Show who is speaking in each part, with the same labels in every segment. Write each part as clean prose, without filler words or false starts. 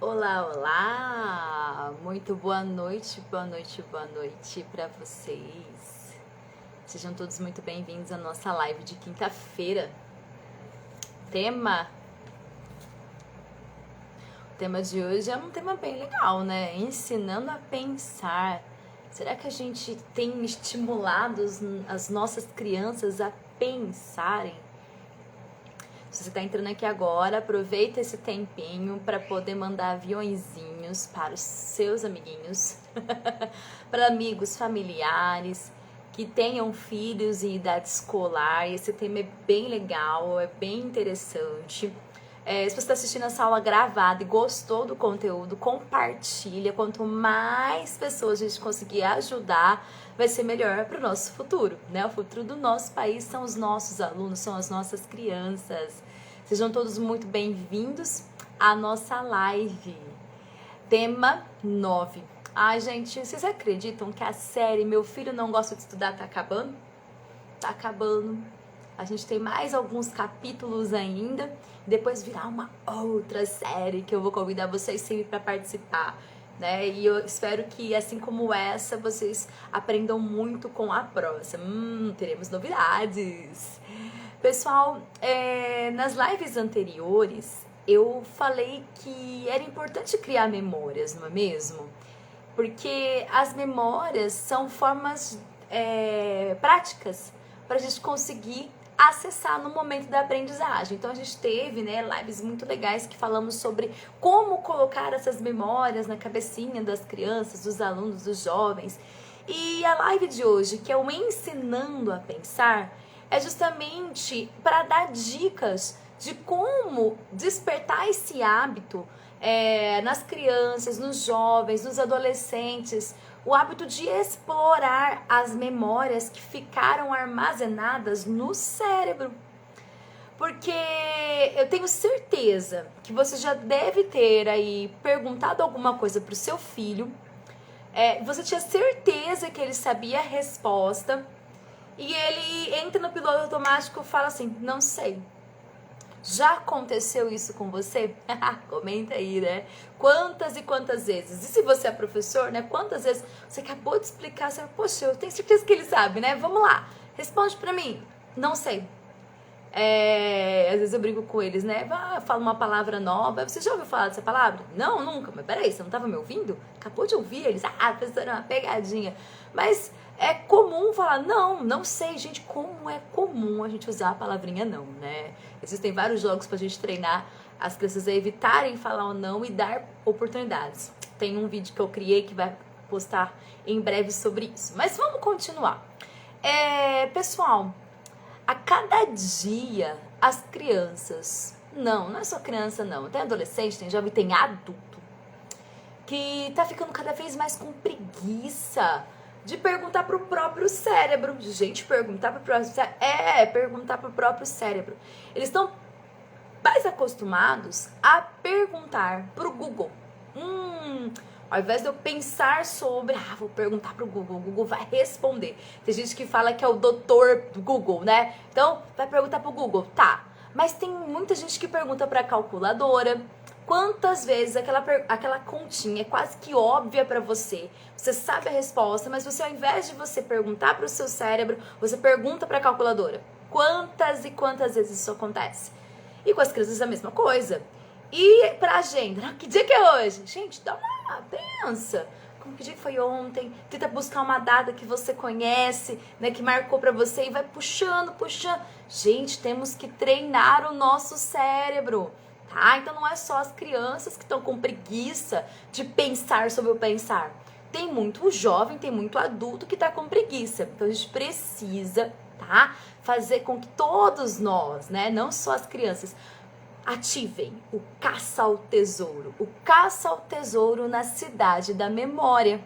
Speaker 1: Olá, olá! Muito boa noite para vocês. Sejam todos muito bem-vindos à nossa live de quinta-feira. O tema de hoje é um tema bem legal, né? Ensinando a pensar. Será que a gente tem estimulado as nossas crianças a pensarem? Se você está entrando aqui agora, aproveita esse tempinho para poder mandar aviõezinhos para os seus amiguinhos, para amigos, familiares que tenham filhos em idade escolar. Esse tema é bem legal, é bem interessante. Se você está assistindo essa aula gravada e gostou do conteúdo, compartilha. Quanto mais pessoas a gente conseguir ajudar, vai ser melhor para o nosso futuro, né? O futuro do nosso país são os nossos alunos, são as nossas crianças. Sejam todos muito bem-vindos à nossa live. Tema 9. Ai, gente, vocês acreditam que a série Meu Filho Não Gosta de Estudar tá acabando? Tá acabando. A gente tem mais alguns capítulos ainda. Depois virá uma outra série que eu vou convidar vocês sempre para participar, né? E eu espero que, assim como essa, vocês aprendam muito com a próxima. Teremos novidades. Pessoal, nas lives anteriores, eu falei que era importante criar memórias, não é mesmo? Porque as memórias são formas práticas para a gente conseguir acessar no momento da aprendizagem. Então a gente teve, lives muito legais que falamos sobre como colocar essas memórias na cabecinha das crianças, dos alunos, dos jovens. E a live de hoje, que é o Ensinando a Pensar, é justamente para dar dicas de como despertar esse hábito nas crianças, nos jovens, nos adolescentes, o hábito de explorar as memórias que ficaram armazenadas no cérebro. Porque eu tenho certeza que você já deve ter aí perguntado alguma coisa para o seu filho, você tinha certeza que ele sabia a resposta e ele entra no piloto automático e fala assim, não sei. Já aconteceu isso com você? Comenta aí, né? Quantas e quantas vezes? E se você é professor, né? Quantas vezes você acabou de explicar, você fala, poxa, eu tenho certeza que ele sabe, né? Vamos lá, responde pra mim. Não sei. Às vezes eu brigo com eles, né? Falo uma palavra nova. Você já ouviu falar dessa palavra? Não, nunca. Mas peraí, você não estava me ouvindo? Acabou de ouvir? Eles, professora, é uma pegadinha. Mas é comum falar, não sei, gente, como é comum a gente usar a palavrinha não, né? Existem vários jogos pra gente treinar as crianças a evitarem falar o não e dar oportunidades. Tem um vídeo que eu criei que vai postar em breve sobre isso. Mas vamos continuar. Pessoal, a cada dia as crianças, não é só criança não, tem adolescente, tem jovem, tem adulto, que tá ficando cada vez mais com preguiça de perguntar pro próprio cérebro. Gente, perguntar pro próprio cérebro. Perguntar pro próprio cérebro. Eles estão mais acostumados a perguntar pro Google. Ao invés de eu pensar sobre, vou perguntar pro Google, o Google vai responder. Tem gente que fala que é o doutor do Google, né? Então, vai perguntar pro Google, tá. Mas tem muita gente que pergunta pra calculadora. Quantas vezes aquela continha é quase que óbvia pra você, você sabe a resposta, mas você, ao invés de você perguntar pro seu cérebro, você pergunta pra calculadora. Quantas e quantas vezes isso acontece? E com as crianças a mesma coisa. E pra agenda, que dia que é hoje? Gente, dá uma pensa. Que dia que foi ontem? Tenta buscar uma data que você conhece, né, que marcou pra você e vai puxando. Gente, temos que treinar o nosso cérebro. Tá? Então não é só as crianças que estão com preguiça de pensar sobre o pensar. Tem muito jovem, tem muito adulto que tá com preguiça. Então a gente precisa, tá? Fazer com que todos nós, né, não só as crianças, ativem o caça ao tesouro. O caça ao tesouro na cidade da memória.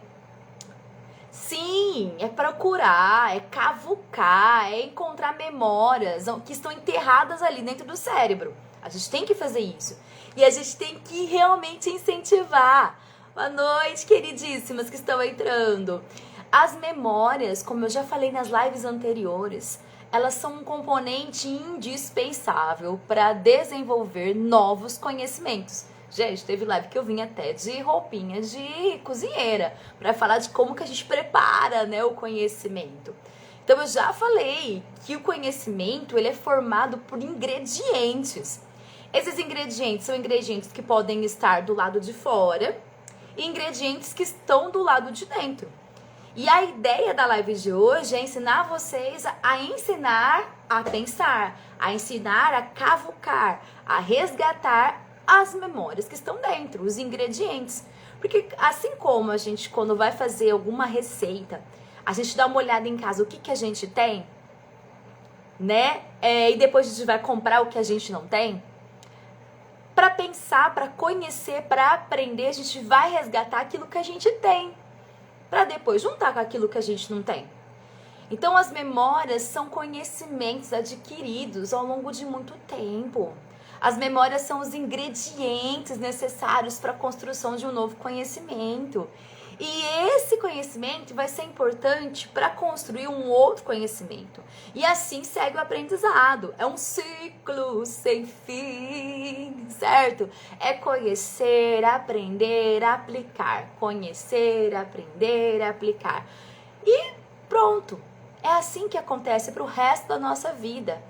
Speaker 1: Sim, é procurar, é cavucar, é encontrar memórias que estão enterradas ali dentro do cérebro. A gente tem que fazer isso. E a gente tem que realmente incentivar. Boa noite, queridíssimas que estão entrando. As memórias, como eu já falei nas lives anteriores, elas são um componente indispensável para desenvolver novos conhecimentos. Gente, teve live que eu vim até de roupinha de cozinheira, para falar de como que a gente prepara, né, o conhecimento. Então eu já falei que o conhecimento, ele é formado por ingredientes. Esses ingredientes são ingredientes que podem estar do lado de fora e ingredientes que estão do lado de dentro. E a ideia da live de hoje é ensinar vocês a ensinar a pensar, a ensinar a cavucar, a resgatar as memórias que estão dentro, os ingredientes. Porque assim como a gente, quando vai fazer alguma receita, a gente dá uma olhada em casa, o que a gente tem, né? E depois a gente vai comprar o que a gente não tem. Para pensar, para conhecer, para aprender, a gente vai resgatar aquilo que a gente tem, para depois juntar com aquilo que a gente não tem. Então, as memórias são conhecimentos adquiridos ao longo de muito tempo. As memórias são os ingredientes necessários para a construção de um novo conhecimento. E esse conhecimento vai ser importante para construir um outro conhecimento. E assim segue o aprendizado. É um ciclo sem fim, certo? É conhecer, aprender, aplicar. Conhecer, aprender, aplicar. E pronto. É assim que acontece para o resto da nossa vida.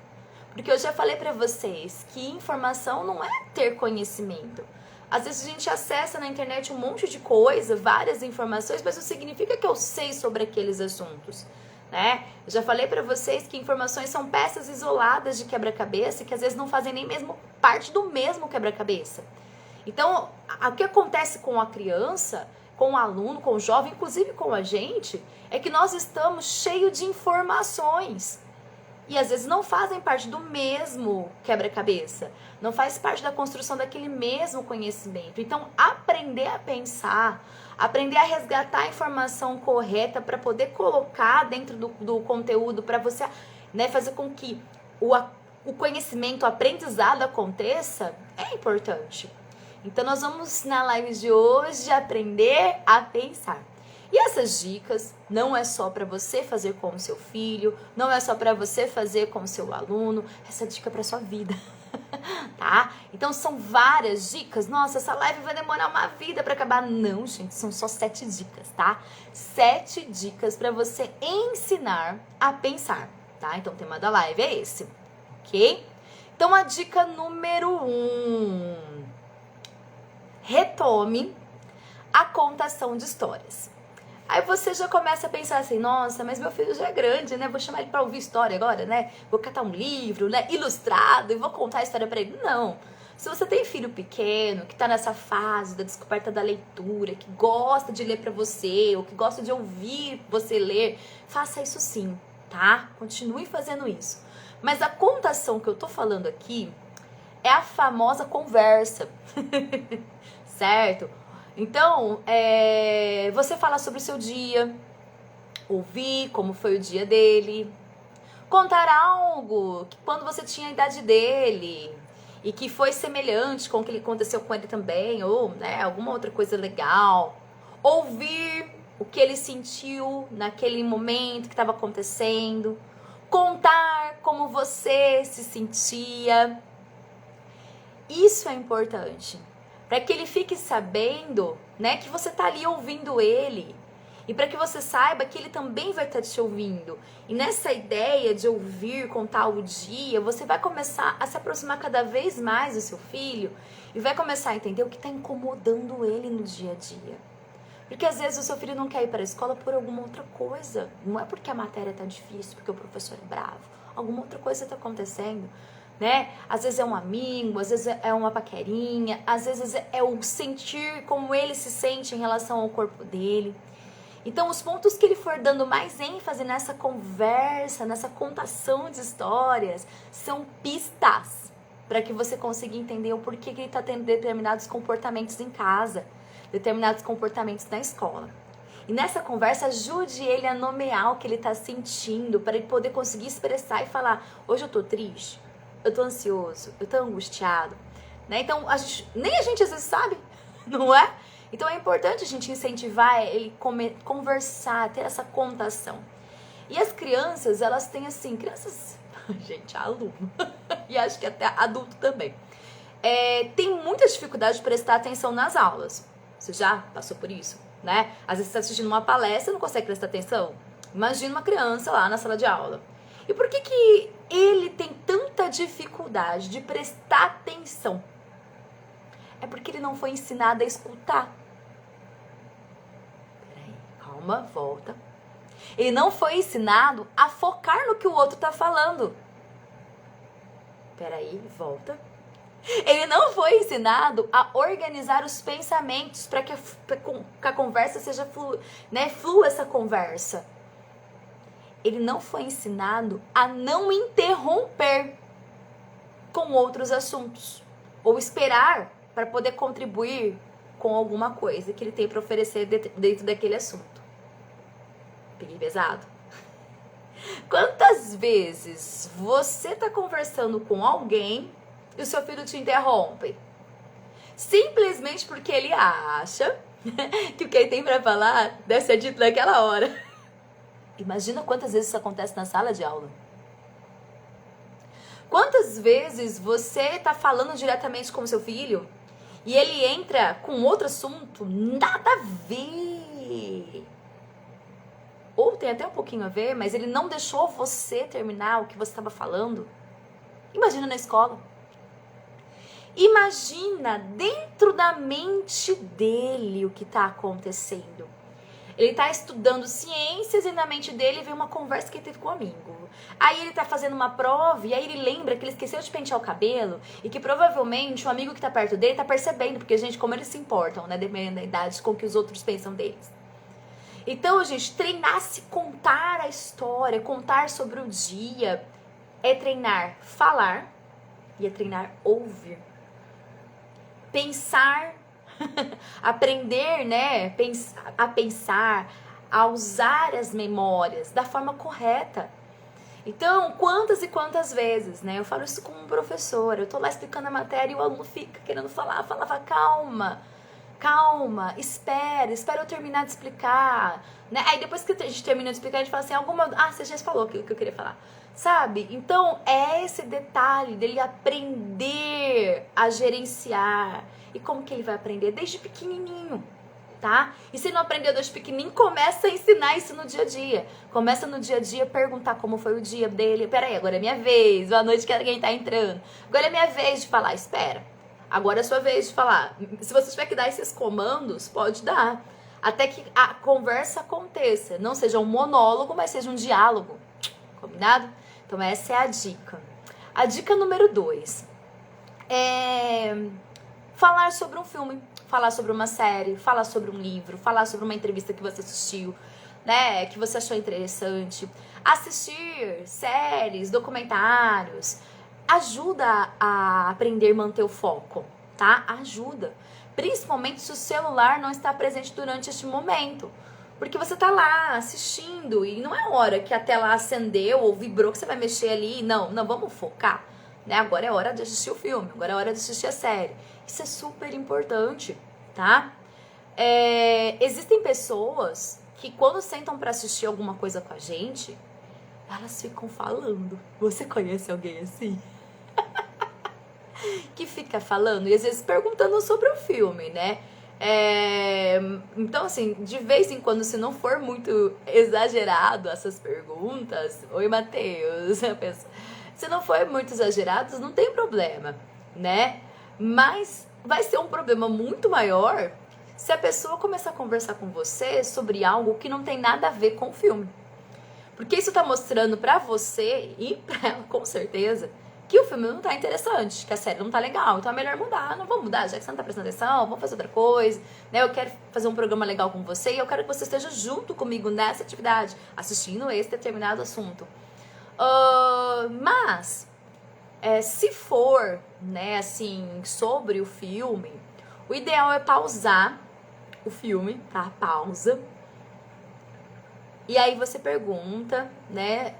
Speaker 1: Porque eu já falei para vocês que informação não é ter conhecimento. Às vezes a gente acessa na internet um monte de coisa, várias informações, mas não significa que eu sei sobre aqueles assuntos, né? Eu já falei para vocês que informações são peças isoladas de quebra-cabeça que às vezes não fazem nem mesmo parte do mesmo quebra-cabeça. Então, o que acontece com a criança, com o aluno, com o jovem, inclusive com a gente, é que nós estamos cheios de informações. E às vezes não fazem parte do mesmo quebra-cabeça, não faz parte da construção daquele mesmo conhecimento. Então, aprender a pensar, aprender a resgatar a informação correta para poder colocar dentro do conteúdo, para você, né, fazer com que o conhecimento, o aprendizado aconteça, é importante. Então, nós vamos na live de hoje aprender a pensar. E essas dicas não é só para você fazer com o seu filho, não é só para você fazer com o seu aluno, essa dica é para sua vida, tá? Então são várias dicas. Nossa, essa live vai demorar uma vida para acabar. Não, gente, são só 7 dicas, tá? 7 dicas para você ensinar a pensar, tá? Então o tema da live é esse, ok? Então a dica número 1, retome a contação de histórias. Aí você já começa a pensar assim, nossa, mas meu filho já é grande, né? Vou chamar ele pra ouvir história agora, né? Vou catar um livro, né? Ilustrado e vou contar a história pra ele. Não. Se você tem filho pequeno, que tá nessa fase da descoberta da leitura, que gosta de ler pra você, ou que gosta de ouvir você ler, faça isso sim, tá? Continue fazendo isso. Mas a contação que eu tô falando aqui é a famosa conversa, certo? Então, você fala sobre o seu dia, ouvir como foi o dia dele, contar algo que quando você tinha a idade dele e que foi semelhante com o que aconteceu com ele também, ou né, alguma outra coisa legal, ouvir o que ele sentiu naquele momento que estava acontecendo, contar como você se sentia. Isso é importante. Para que ele fique sabendo, né, que você tá ali ouvindo ele. E para que você saiba que ele também vai estar te ouvindo. E nessa ideia de ouvir, contar o dia, você vai começar a se aproximar cada vez mais do seu filho e vai começar a entender o que está incomodando ele no dia a dia. Porque às vezes o seu filho não quer ir para a escola por alguma outra coisa. Não é porque a matéria tá difícil, porque o professor é bravo. Alguma outra coisa está acontecendo. Né? Às vezes é um amigo, às vezes é uma paquerinha, às vezes é o sentir como ele se sente em relação ao corpo dele. Então, os pontos que ele for dando mais ênfase nessa conversa, nessa contação de histórias, são pistas para que você consiga entender o porquê que ele está tendo determinados comportamentos em casa, determinados comportamentos na escola. E nessa conversa, ajude ele a nomear o que ele está sentindo, para ele poder conseguir expressar e falar: hoje eu tô triste, eu tô ansioso, eu tô angustiado, né? Então, nem a gente às vezes sabe, não é? Então é importante a gente incentivar ele conversar, ter essa contação. E as crianças, elas têm assim, crianças, gente, aluno, e acho que até adulto também. tem muita dificuldade de prestar atenção nas aulas. Você já passou por isso, né? Às vezes você está assistindo uma palestra e não consegue prestar atenção. Imagina uma criança lá na sala de aula. E por que que ele tem tanta dificuldade de prestar atenção? É porque ele não foi ensinado a escutar. Peraí, calma, volta. Ele não foi ensinado a focar no que o outro está falando. Peraí, volta. Ele não foi ensinado a organizar os pensamentos para que a conversa seja flua essa conversa. Ele não foi ensinado a não interromper com outros assuntos ou esperar para poder contribuir com alguma coisa que ele tem para oferecer dentro daquele assunto. Peguei pesado? Quantas vezes você está conversando com alguém e o seu filho te interrompe? Simplesmente porque ele acha que o que ele tem para falar deve ser dito naquela hora. Imagina quantas vezes isso acontece na sala de aula. Quantas vezes você está falando diretamente com o seu filho e ele entra com outro assunto, nada a ver. Ou tem até um pouquinho a ver, mas ele não deixou você terminar o que você estava falando. Imagina na escola. Imagina dentro da mente dele o que está acontecendo. Ele está estudando ciências e na mente dele vem uma conversa que ele teve com um amigo. Aí ele está fazendo uma prova e aí ele lembra que ele esqueceu de pentear o cabelo e que provavelmente o amigo que está perto dele está percebendo, porque, gente, como eles se importam, né, dependendo da idade com que os outros pensam deles. Então, gente, treinar-se, contar a história, contar sobre o dia, é treinar falar e é treinar ouvir. Pensar, aprender, né, a pensar, a usar as memórias da forma correta. Então, quantas e quantas vezes, né, eu falo isso como professora, eu tô lá explicando a matéria e o aluno fica querendo falar, falava, calma, espera eu terminar de explicar, né? Aí depois que a gente termina de explicar, a gente fala assim, você já falou o que eu queria falar, sabe? Então, é esse detalhe dele aprender a gerenciar. E como que ele vai aprender? Desde pequenininho, tá? E se não aprendeu desde pequenininho, começa a ensinar isso no dia a dia. Começa no dia a dia, perguntar como foi o dia dele. Peraí, agora é minha vez, boa noite que alguém tá entrando. Agora é minha vez de falar, espera. Agora é a sua vez de falar. Se você tiver que dar esses comandos, pode dar. Até que a conversa aconteça. Não seja um monólogo, mas seja um diálogo. Combinado? Então essa é a dica. A dica número 2 é falar sobre um filme, falar sobre uma série, falar sobre um livro, falar sobre uma entrevista que você assistiu, né, que você achou interessante. Assistir séries, documentários, ajuda a aprender a manter o foco, tá? Ajuda. Principalmente se o celular não está presente durante este momento. Porque você tá lá assistindo e não é hora que a tela acendeu ou vibrou que você vai mexer ali. Não, vamos focar. Né? Agora é hora de assistir o filme, agora é hora de assistir a série. Isso é super importante, tá? Existem pessoas que quando sentam pra assistir alguma coisa com a gente, elas ficam falando. Você conhece alguém assim? Que fica falando e às vezes perguntando sobre o filme, né? Então, assim, de vez em quando, se não for muito exagerado essas perguntas, oi, Matheus, se não for muito exagerado, não tem problema, né? Mas vai ser um problema muito maior se a pessoa começar a conversar com você sobre algo que não tem nada a ver com o filme. Porque isso tá mostrando pra você e pra ela, com certeza, que o filme não tá interessante, que a série não tá legal. Então é melhor mudar. Não vamos mudar, já que você não tá prestando atenção, vamos fazer outra coisa, né? Eu quero fazer um programa legal com você e eu quero que você esteja junto comigo nessa atividade, assistindo esse determinado assunto. Mas, se for, né, assim, sobre o filme, o ideal é pausar o filme, tá? Pausa. E aí você pergunta, né,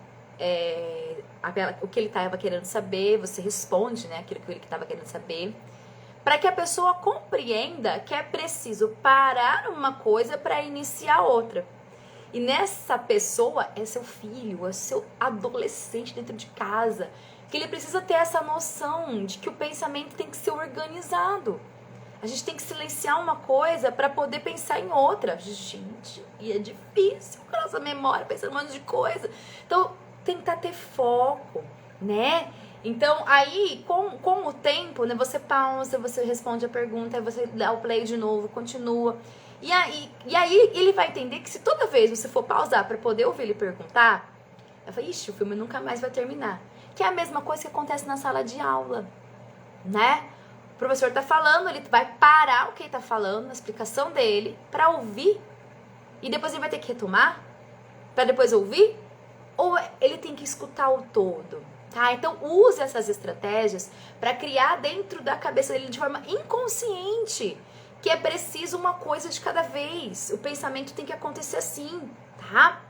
Speaker 1: o que ele estava querendo saber, você responde, né, aquilo que ele estava querendo saber, para que a pessoa compreenda que é preciso parar uma coisa para iniciar outra. E nessa pessoa é seu filho, é seu adolescente dentro de casa. que ele precisa ter essa noção de que o pensamento tem que ser organizado. A gente tem que silenciar uma coisa para poder pensar em outra. Gente, e é difícil com a nossa memória, pensando em um monte de coisa. Então, tentar ter foco, né? Então, aí, com o tempo, né, você pausa, você responde a pergunta, aí você dá o play de novo, continua. E aí ele vai entender que se toda vez você for pausar para poder ouvir ele perguntar, eu falo, ixi, o filme nunca mais vai terminar. Que é a mesma coisa que acontece na sala de aula, né? O professor tá falando, ele vai parar o que ele tá falando, a explicação dele, para ouvir, e depois ele vai ter que retomar, para depois ouvir, ou ele tem que escutar o todo, tá? Então use essas estratégias para criar dentro da cabeça dele de forma inconsciente que é preciso uma coisa de cada vez. O pensamento tem que acontecer assim, tá?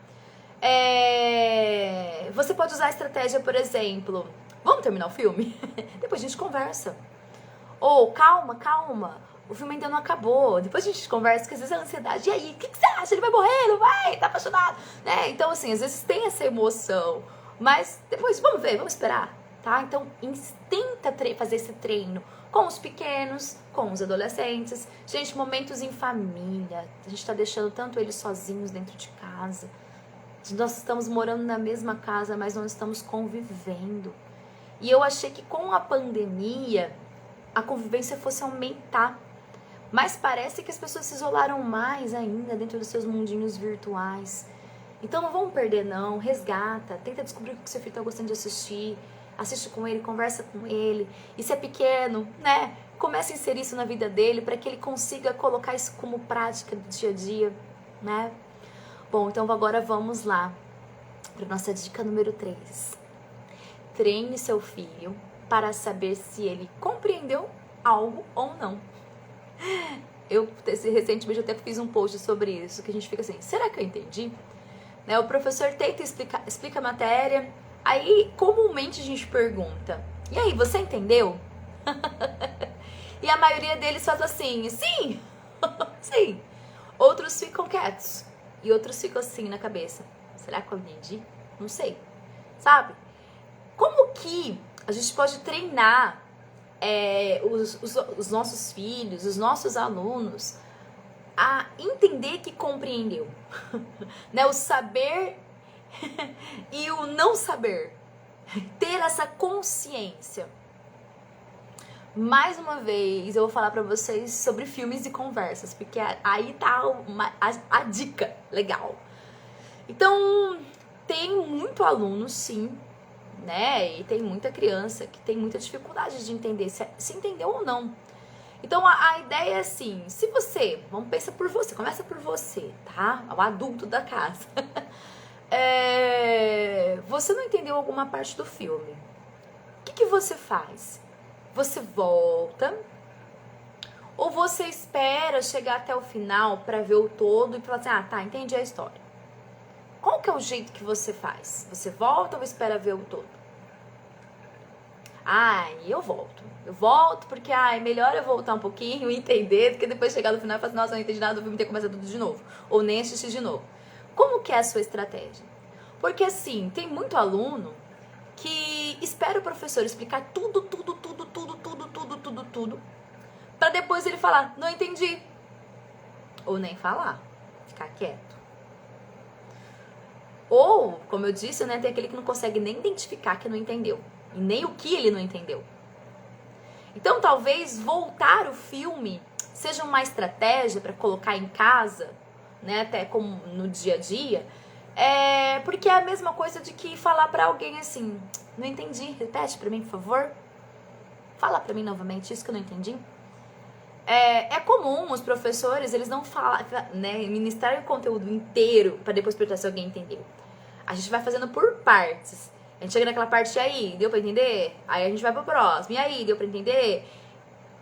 Speaker 1: Você pode usar a estratégia, por exemplo, vamos terminar o filme? Depois a gente conversa. Ou, calma, o filme ainda não acabou. Depois a gente conversa, porque às vezes a ansiedade, e aí, o que você acha? Ele vai morrer? Não vai? Tá apaixonado? Né? Então, assim, às vezes tem essa emoção. Mas depois, vamos ver, vamos esperar, tá? Então, tenta fazer esse treino com os pequenos, com os adolescentes. Gente, momentos em família. A gente tá deixando tanto eles sozinhos dentro de casa. Nós estamos morando na mesma casa, mas não estamos convivendo. E eu achei que com a pandemia a convivência fosse aumentar. Mas parece que as pessoas se isolaram mais ainda dentro dos seus mundinhos virtuais. Então não vamos perder não, resgata, tenta descobrir o que seu filho está gostando de assistir, assiste com ele, conversa com ele. E se é pequeno, né, comece a inserir isso na vida dele para que ele consiga colocar isso como prática do dia a dia, né? Bom, então agora vamos lá para nossa dica número 3. Treine seu filho para saber se ele compreendeu algo ou não. Eu recentemente até fiz um post sobre isso, que a gente fica assim, será que eu entendi? Né, o professor tenta explica a matéria, aí comumente a gente pergunta, e aí, você entendeu? E a maioria deles faz assim, sim, sim. Outros ficam quietos. E outros ficam assim na cabeça. Será que eu entendi? Não sei. Sabe? Como que a gente pode treinar os nossos filhos, os nossos alunos a entender que compreendeu? Né? O saber e o não saber. Ter essa consciência. Mais uma vez, eu vou falar pra vocês sobre filmes e conversas, porque aí tá a dica legal. Então, tem muito aluno, sim, né? E tem muita criança que tem muita dificuldade de entender se entendeu ou não. Então, a ideia é assim, se você, vamos pensar por você, começa por você, tá? O adulto da casa. Você não entendeu alguma parte do filme. O que você faz? Você volta ou você espera chegar até o final para ver o todo e falar assim, ah, tá, entendi a história. Qual que é o jeito que você faz? Você volta ou espera ver o todo? Eu volto. Eu volto porque é melhor eu voltar um pouquinho e entender do que depois chegar no final e falar assim, nossa, não entendi nada do filme, ter que começar tudo de novo. Ou nem assistir de novo. Como que é a sua estratégia? Porque assim, tem muito aluno que espera o professor explicar tudo, para depois ele falar, não entendi. Ou nem falar, ficar quieto. Ou, como eu disse, né, tem aquele que não consegue nem identificar que não entendeu. E nem o que ele não entendeu. Então, talvez voltar o filme seja uma estratégia para colocar em casa, né, até como no dia a dia, porque é a mesma coisa de que falar para alguém assim, não entendi, repete para mim, por favor. Fala para mim novamente isso que eu não entendi. É comum os professores, eles não falam, né, ministrar o conteúdo inteiro para depois perguntar se alguém entendeu. A gente vai fazendo por partes. A gente chega naquela parte, e aí, deu pra entender? Aí a gente vai pro próximo, e aí, deu pra entender?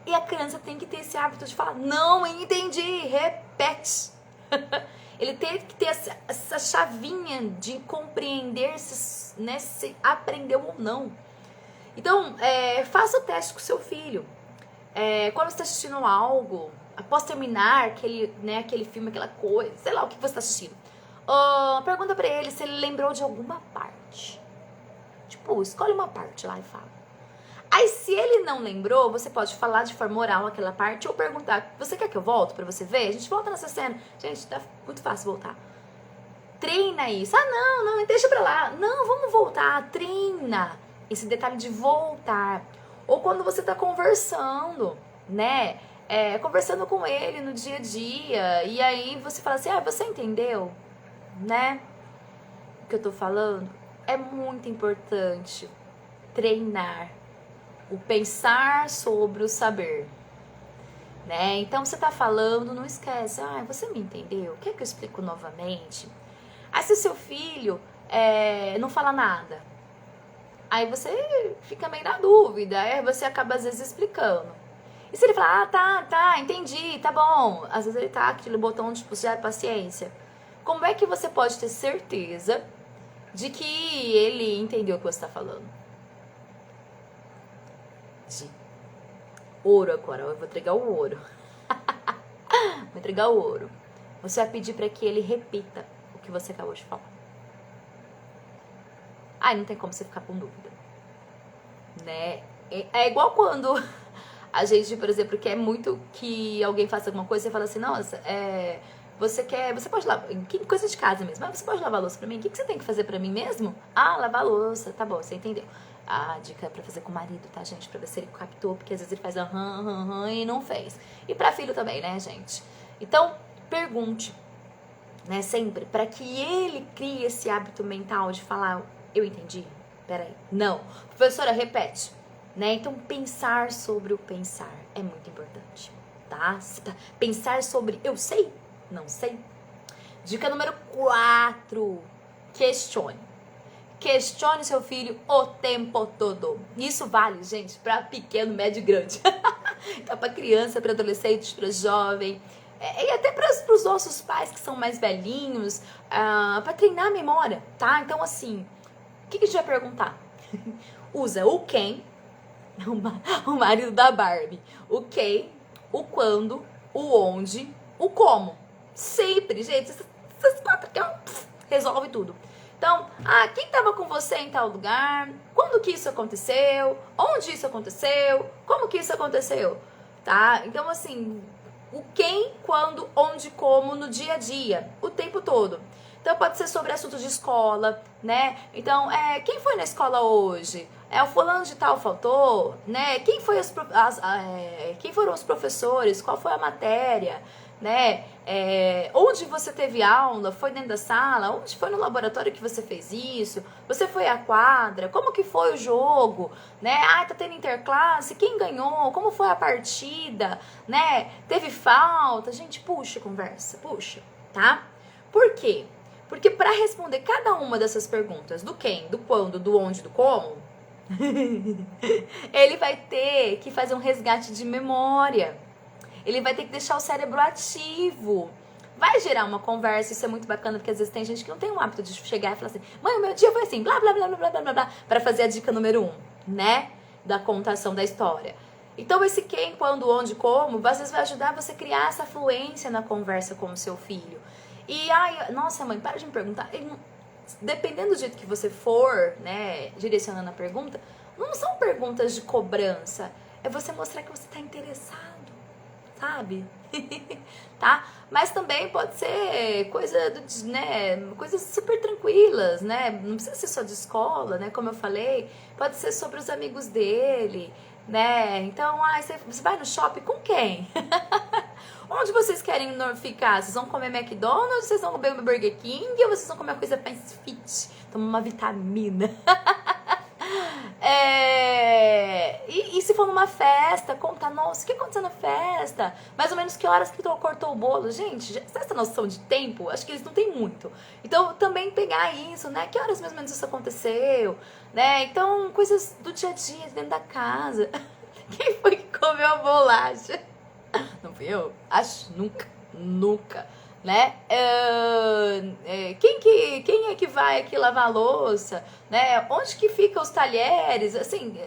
Speaker 1: E a criança tem que ter esse hábito de falar, não entendi, repete. Ele tem que ter essa chavinha de compreender se aprendeu ou não. Então, faça o teste com o seu filho. Quando você está assistindo algo, após terminar aquele filme, aquela coisa, sei lá o que você está assistindo, pergunta pra ele se ele lembrou de alguma parte. Tipo, escolhe uma parte lá e fala. Aí, se ele não lembrou, você pode falar de forma oral aquela parte ou perguntar, você quer que eu volte pra você ver? A gente volta nessa cena. Gente, tá muito fácil voltar. Treina isso. Ah, não, deixa pra lá. Não, vamos voltar. Treina esse detalhe de voltar. Ou quando você tá conversando, né? Conversando com ele no dia a dia. E aí você fala assim, você entendeu? Né? O que eu tô falando? É muito importante treinar o pensar sobre o saber. Né? Então você tá falando, não esquece. Você me entendeu? Quer que eu explico novamente? Aí se o seu filho não fala nada, aí você fica meio na dúvida, aí você acaba às vezes explicando. E se ele falar, tá, entendi, tá bom. Às vezes ele tá aquele botão tipo, já é paciência. Como é que você pode ter certeza de que ele entendeu o que você tá falando? De ouro agora, eu vou entregar o ouro. Vou entregar o ouro. Você vai pedir para que ele repita o que você acabou de falar. Não tem como você ficar com dúvida, né? É igual quando a gente, por exemplo, quer muito que alguém faça alguma coisa, você fala assim, nossa, você pode lavar, coisa de casa mesmo, mas você pode lavar a louça pra mim? O que você tem que fazer pra mim mesmo? Lavar a louça, tá bom, você entendeu. A dica é pra fazer com o marido, tá, gente? Pra ver se ele captou, porque às vezes ele faz e não fez. E pra filho também, né, gente? Então, pergunte, né, sempre, pra que ele crie esse hábito mental de falar, eu entendi, peraí, não. Professora, repete, né? Então, pensar sobre o pensar é muito importante, tá? Pensar sobre eu sei, não sei. Dica número 4, questione. Questione seu filho o tempo todo. Isso vale, gente, para pequeno, médio e grande. Então, para criança, para adolescente, para jovem. E até para os nossos pais que são mais velhinhos. Para treinar a memória, tá? Então, assim, o que a gente vai perguntar? Usa o quem, o marido da Barbie. O quem, o quando, o onde, o como. Sempre, gente. Essas 4 aqui, ó, resolve tudo. Então, quem estava com você em tal lugar? Quando que isso aconteceu? Onde isso aconteceu? Como que isso aconteceu? Tá? Então, assim, o quem, quando, onde, como, no dia a dia, o tempo todo. Então, pode ser sobre assuntos de escola, né? Então, quem foi na escola hoje? O fulano de tal faltou, né? Quem foram os professores? Qual foi a matéria? Né? Onde você teve aula? Foi dentro da sala? Onde foi no laboratório que você fez isso? Você foi à quadra? Como que foi o jogo? Né? Tá tendo interclasse? Quem ganhou? Como foi a partida? Né? Teve falta? Gente, puxa a conversa, puxa, tá? Por quê? Porque para responder cada uma dessas perguntas, do quem, do quando, do onde, do como, ele vai ter que fazer um resgate de memória. Ele vai ter que deixar o cérebro ativo. Vai gerar uma conversa, isso é muito bacana, porque às vezes tem gente que não tem o hábito de chegar e falar assim, mãe, o meu dia foi assim, blá, blá, blá, blá, blá, blá, blá, pra fazer a dica número 1, né? Da contação da história. Então, esse quem, quando, onde, como, às vezes vai ajudar você a criar essa fluência na conversa com o seu filho. E, nossa, mãe, para de me perguntar. Dependendo do jeito que você for, né, direcionando a pergunta, não são perguntas de cobrança. É você mostrar que você está interessado. Sabe? Tá? Mas também pode ser coisas super tranquilas, né? Não precisa ser só de escola, né? Como eu falei, pode ser sobre os amigos dele, né? Então, você vai no shopping com quem? Onde vocês querem ficar? Vocês vão comer McDonald's? Vocês vão comer Burger King? Ou vocês vão comer uma coisa mais fit? Tomar uma vitamina? E se for numa festa, conta, nossa, o que aconteceu na festa? Mais ou menos que horas que cortou o bolo? Gente, você essa noção de tempo? Acho que eles não têm muito. Então, também pegar isso, né? Que horas mais ou menos isso aconteceu? Né? Então, coisas do dia a dia, dentro da casa. Quem foi que comeu a bolacha? Não fui eu? Acho, nunca. Né? Quem é que vai aqui lavar a louça? Né? Onde que ficam os talheres? Assim,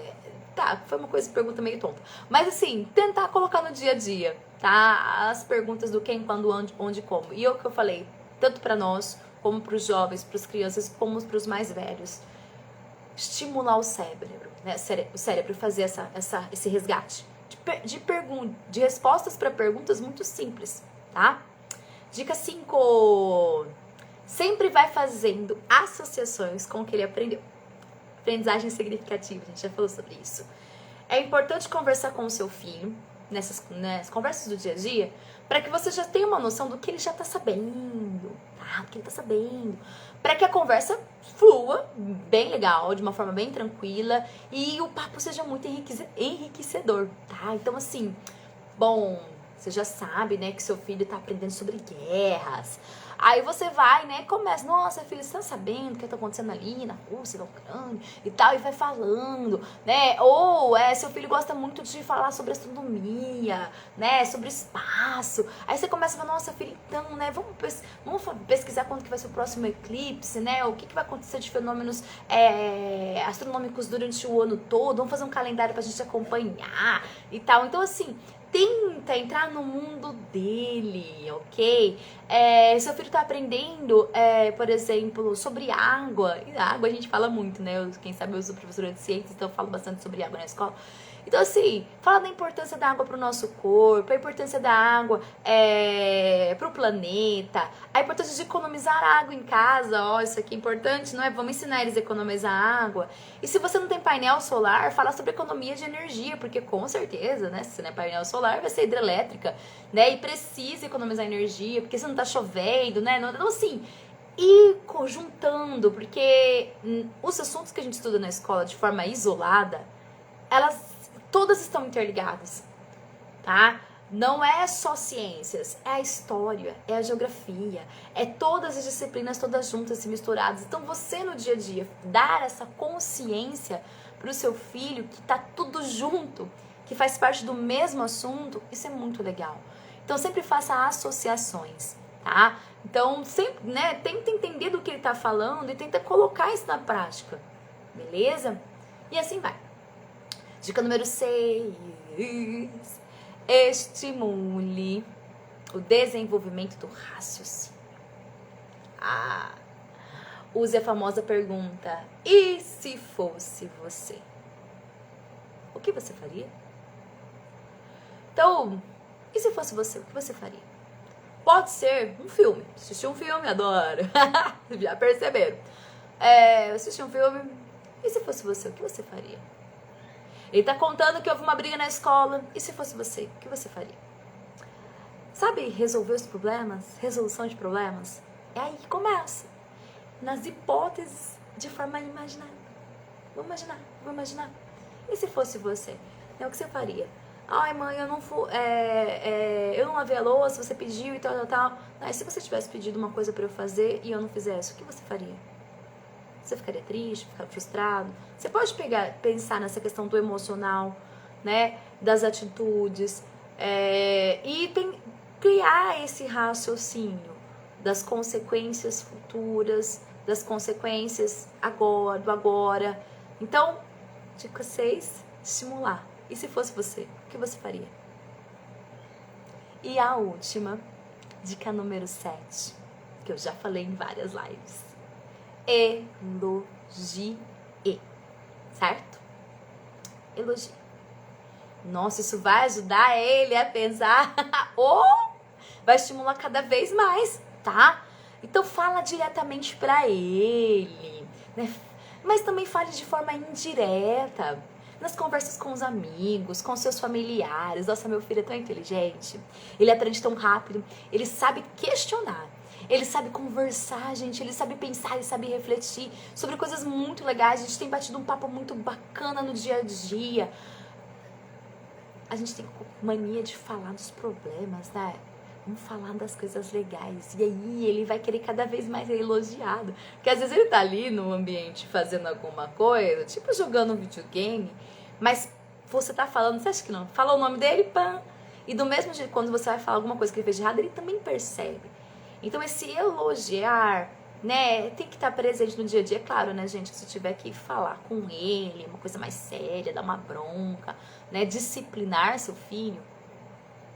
Speaker 1: foi uma pergunta meio tonta. Mas assim, tentar colocar no dia a dia, tá? As perguntas do quem, quando, onde, como. E é o que eu falei, tanto para nós, como para os jovens, para as crianças, como para os mais velhos. estimular o cérebro, né? O cérebro fazer esse resgate de respostas para perguntas muito simples, tá? Dica 5. Sempre vai fazendo associações com o que ele aprendeu. Aprendizagem significativa, a gente já falou sobre isso. É importante conversar com o seu filho nessas conversas do dia a dia, para que você já tenha uma noção do que ele já tá sabendo, tá? Do que ele tá sabendo. Para que a conversa flua bem legal, de uma forma bem tranquila e o papo seja muito enriquecedor, tá? Então, assim, bom, você já sabe, né, que seu filho tá aprendendo sobre guerras. Aí você vai, né, começa, nossa, filho, você tá sabendo o que tá acontecendo ali na Rússia, na Ucrânia e tal, e vai falando, né, ou seu filho gosta muito de falar sobre astronomia, né, sobre espaço, aí você começa a falar, nossa, filho, então, né, vamos pesquisar quando que vai ser o próximo eclipse, né, o que vai acontecer de fenômenos astronômicos durante o ano todo, vamos fazer um calendário pra gente acompanhar e tal, então, assim, tenta entrar no mundo dele, ok? Seu filho tá aprendendo, por exemplo, sobre água. E água a gente fala muito, né? Quem sabe eu sou professora de ciências, então eu falo bastante sobre água na escola. Então, assim, fala da importância da água pro nosso corpo, a importância da água pro planeta, a importância de economizar água em casa, ó, isso aqui é importante, não é? Vamos ensinar eles a economizar água. E se você não tem painel solar, fala sobre economia de energia, porque com certeza, né, se não é painel solar, vai ser hidrelétrica, né? E precisa economizar energia, porque se não tá chovendo, né? Então, assim, e conjuntando, porque os assuntos que a gente estuda na escola de forma isolada, elas todas estão interligadas, tá? Não é só ciências, é a história, é a geografia, é todas as disciplinas todas juntas e misturadas. Então você no dia a dia dar essa consciência pro seu filho que tá tudo junto, que faz parte do mesmo assunto, isso é muito legal. Então sempre faça associações, tá? Então sempre, né, tenta entender do que ele tá falando e tenta colocar isso na prática, beleza? E assim vai. Dica número 6. Estimule o desenvolvimento do raciocínio. Use a famosa pergunta: e se fosse você? O que você faria? Então, e se fosse você, o que você faria? Pode ser um filme. Assistir um filme, adoro. Já perceberam. Assistir um filme. E se fosse você, o que você faria? Ele tá contando que houve uma briga na escola. E se fosse você, o que você faria? Sabe resolver os problemas? Resolução de problemas? É aí que começa. Nas hipóteses de forma imaginária. Vamos imaginar. E se fosse você? É o que você faria? Ai, mãe, eu não lavei a louça, você pediu e tal. Aí, se você tivesse pedido uma coisa pra eu fazer e eu não fizesse, o que você faria? Você ficaria triste, ficaria frustrado? Você pode pensar nessa questão do emocional, né? Das atitudes. E criar esse raciocínio das consequências futuras, das consequências do agora. Então, dica 6, estimular. E se fosse você, o que você faria? E a última, dica número 7, que eu já falei em várias lives. Elogie, certo? Elogie. Nossa, isso vai ajudar ele a pensar ou vai estimular cada vez mais, tá? Então fala diretamente pra ele, né? Mas também fale de forma indireta, nas conversas com os amigos, com seus familiares. Nossa, meu filho é tão inteligente, ele aprende tão rápido, ele sabe questionar. Ele sabe conversar, gente, ele sabe pensar, ele sabe refletir sobre coisas muito legais. A gente tem batido um papo muito bacana no dia a dia. A gente tem mania de falar dos problemas, né? Vamos falar das coisas legais. E aí ele vai querer cada vez mais ser elogiado. Porque às vezes ele tá ali no ambiente fazendo alguma coisa, tipo jogando um videogame, mas você tá falando, você acha que não? Fala o nome dele, pã. E do mesmo jeito, quando você vai falar alguma coisa que ele fez de errado, ele também percebe. Então esse elogiar, né, tem que estar presente no dia a dia. É claro, né, gente, que se tiver que falar com ele, uma coisa mais séria, dar uma bronca, né, disciplinar seu filho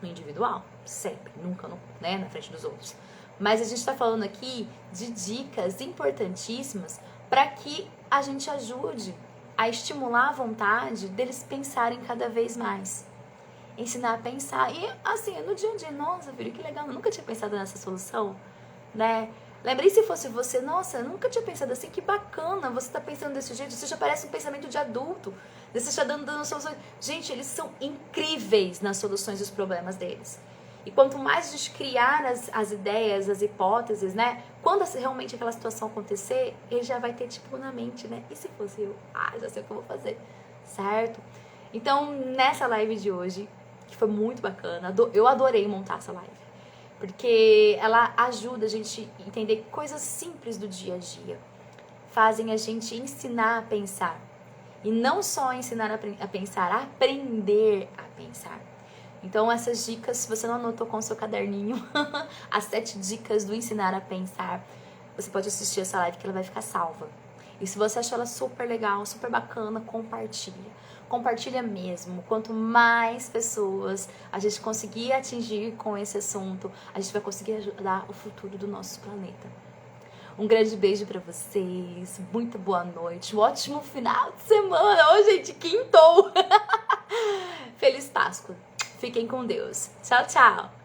Speaker 1: no individual, sempre, nunca, né, na frente dos outros. Mas a gente está falando aqui de dicas importantíssimas para que a gente ajude a estimular a vontade deles pensarem cada vez mais. Ensinar a pensar. E assim, no dia a dia, nossa, filho, que legal, eu nunca tinha pensado nessa solução, né? Lembrei se fosse você, nossa, eu nunca tinha pensado assim, que bacana, você tá pensando desse jeito, você já parece um pensamento de adulto, você está dando soluções. Gente, eles são incríveis nas soluções dos problemas deles. E quanto mais a gente criar as ideias, as hipóteses, né? Quando realmente aquela situação acontecer, ele já vai ter tipo na mente, né? E se fosse eu? Ah, já sei o que eu vou fazer, certo? Então, nessa live de hoje, que foi muito bacana, eu adorei montar essa live. Porque ela ajuda a gente a entender coisas simples do dia a dia. Fazem a gente ensinar a pensar. E não só ensinar a pensar, a aprender a pensar. Então essas dicas, se você não anotou com o seu caderninho, as 7 dicas do ensinar a pensar, você pode assistir essa live que ela vai ficar salva. E se você achou ela super legal, super bacana, compartilha. Compartilha mesmo. Quanto mais pessoas a gente conseguir atingir com esse assunto, a gente vai conseguir ajudar o futuro do nosso planeta. Um grande beijo pra vocês, muito boa noite, um ótimo final de semana. Ô, gente, quintou! Feliz Páscoa. Fiquem com Deus. Tchau, tchau.